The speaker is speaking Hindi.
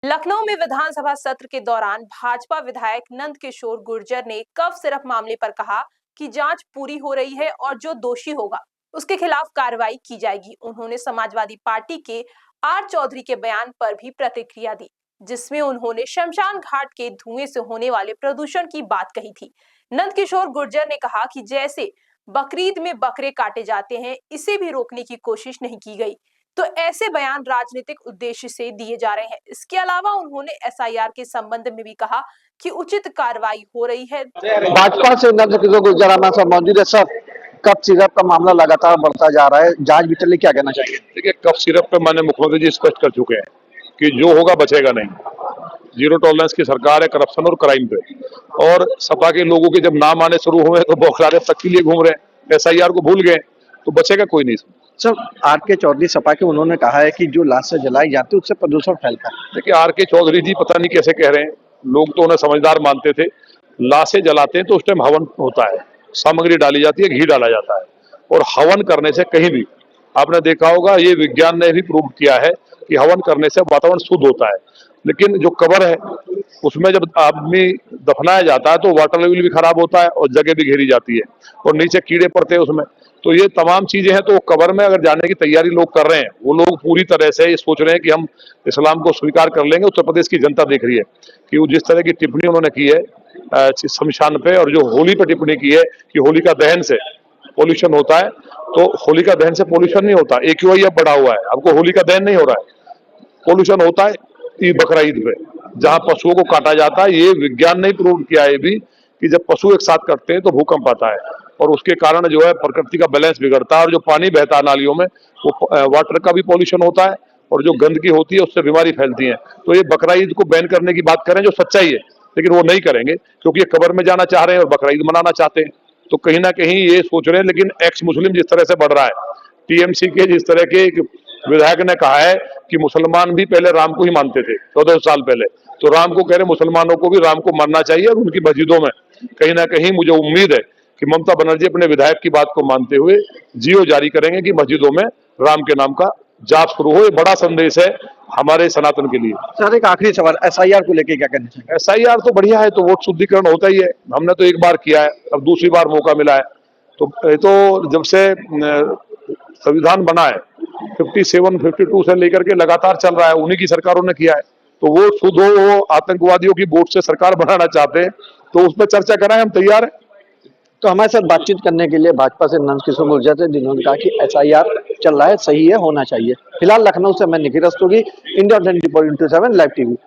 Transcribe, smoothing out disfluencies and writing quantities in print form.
लखनऊ में विधानसभा सत्र के दौरान भाजपा विधायक नंदकिशोर गुर्जर ने कफ सिरप मामले पर कहा कि जांच पूरी हो रही है और जो दोषी होगा उसके खिलाफ कार्रवाई की जाएगी। उन्होंने समाजवादी पार्टी के आर चौधरी के बयान पर भी प्रतिक्रिया दी, जिसमें उन्होंने शमशान घाट के धुएं से होने वाले प्रदूषण की बात कही थी। नंदकिशोर गुर्जर ने कहा कि जैसे बकरीद में बकरे काटे जाते हैं, इसे भी रोकने की कोशिश नहीं की गई, तो ऐसे बयान राजनीतिक उद्देश्य से दिए जा रहे हैं। इसके अलावा उन्होंने एसआईआर के संबंध में भी कहा कि उचित कार्रवाई हो रही है। भाजपा से नंदकिशोर गुर्जर हमारे साथ मौजूद है। सर, कफ सिरप का मामला लगातार बढ़ता जा रहा है, जांच भी चल रही, क्या कहना चाहिए? देखिए, कफ सिरप पे माननीय मुख्यमंत्री जी स्पष्ट कर चुके हैं कि जो होगा बचेगा नहीं। जीरो टॉलरेंस की सरकार है करप्शन और क्राइम पे। और सपा के लोगों के जब नाम आने शुरू हुए तो बौखलारे तक के लिए घूम रहे हैं, एसआईआर को भूल गए, तो बचेगा कोई नहीं। सर, आर के चौधरी सपा के, उन्होंने कहा है कि जो लाश से जलाई जाती है उससे प्रदूषण फैलता है। देखिए, आर के चौधरी जी पता नहीं कैसे कह रहे हैं, लोग तो उन्हें समझदार मानते थे। लाशें जलाते हैं तो उस टाइम हवन होता है, सामग्री डाली जाती है, घी डाला जाता है, और हवन करने से कहीं भी आपने देखा होगा, ये विज्ञान ने भी प्रूव किया है कि हवन करने से वातावरण शुद्ध होता है। लेकिन जो कब्र है उसमें जब आदमी दफनाया जाता है तो वाटर लेवल भी खराब होता है और जगह भी घेरी जाती है और नीचे कीड़े पड़ते हैं उसमें। तो ये तमाम चीजें हैं। तो कब्र में अगर जाने की तैयारी लोग कर रहे हैं, वो लोग पूरी तरह से ये सोच रहे हैं कि हम इस्लाम को स्वीकार कर लेंगे। उत्तर प्रदेश की जनता देख रही है कि वो जिस तरह की टिप्पणी उन्होंने की है शमशान पे, और जो होली पे टिप्पणी की है कि होलिका दहन से पोल्यूशन होता है, तो होलिका दहन से पोल्यूशन नहीं होता। AQI अब बढ़ा हुआ है, आपको होलिका दहन नहीं हो रहा है, पोल्यूशन होता है बकरा ईद पे जहां पशुओं को काटा जाता है। ये विज्ञान ने प्रूव किया है भी कि जब पशु एक साथ कटते हैं तो भूकंप आता है और उसके कारण जो है प्रकृति का बैलेंस बिगड़ता है, और जो पानी बहता है नालियों में वो वाटर का भी पॉल्यूशन होता है, और जो गंदगी होती है उससे बीमारी फैलती है। तो ये बकरा ईद को बैन करने की बात करें जो सच्चाई है, लेकिन वो नहीं करेंगे क्योंकि ये कब्र में जाना चाह रहे हैं और बकरा ईद मनाना चाहते हैं। तो कहीं ना कहीं ये सोच रहे हैं। लेकिन एक्स मुस्लिम जिस तरह से बढ़ रहा है, टीएमसी के जिस तरह के विधायक ने कहा है कि मुसलमान भी पहले राम को ही मानते थे 14 साल पहले, तो राम को कह रहे मुसलमानों को भी राम को मानना चाहिए। और उनकी मस्जिदों में कहीं ना कहीं मुझे उम्मीद है कि ममता बनर्जी अपने विधायक की बात को मानते हुए जियो जारी करेंगे कि मस्जिदों में राम के नाम का जाप शुरू हो। ये बड़ा संदेश है हमारे सनातन के लिए। सर, एक आखिरी सवाल, एसआईआर को लेके क्या कहना चाहिए? एसआईआर तो बढ़िया है, तो वोट शुद्धिकरण होता ही है। हमने तो एक बार किया है, अब दूसरी बार मौका मिला है। तो जब से संविधान बना है 57, 52 से लेकर के लगातार चल रहा है, उन्हीं की सरकारों ने किया है। तो वो शुद्ध हो, वो आतंकवादियों की वोट से सरकार बनाना चाहते हैं, तो उस पर चर्चा कराएं, हम तैयार हैं। तो हमारे साथ बातचीत करने के लिए भाजपा से नंदकिशोर गुर्जर थे, जिन्होंने कहा कि एसआईआर चल रहा है, सही है, होना चाहिए। फिलहाल लखनऊ से मैं Nikhil Rastogi, India 24/7 live TV.